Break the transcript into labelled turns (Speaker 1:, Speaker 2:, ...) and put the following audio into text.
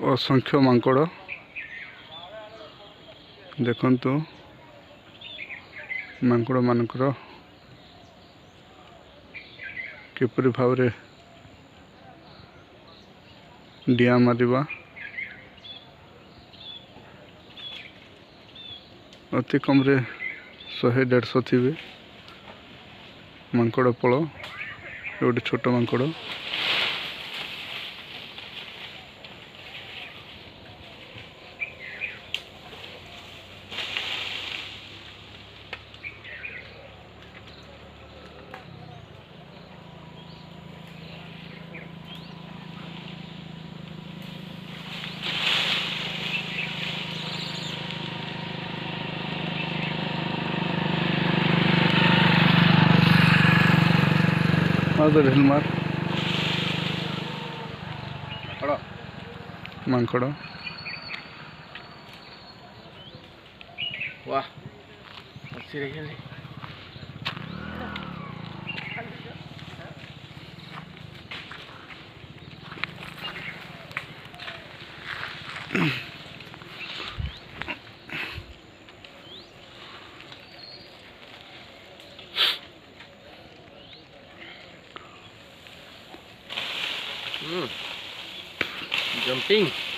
Speaker 1: असंख्य मांकड़ देखंतु मांकड़ मानकर किपरि भाव रे डिया मारिबा अति कम रे 100-150 थिबे मांकड़ पल गोटे छोट मांकड़ ढिल मार मांकड़
Speaker 2: वाह अच्छी रही jumping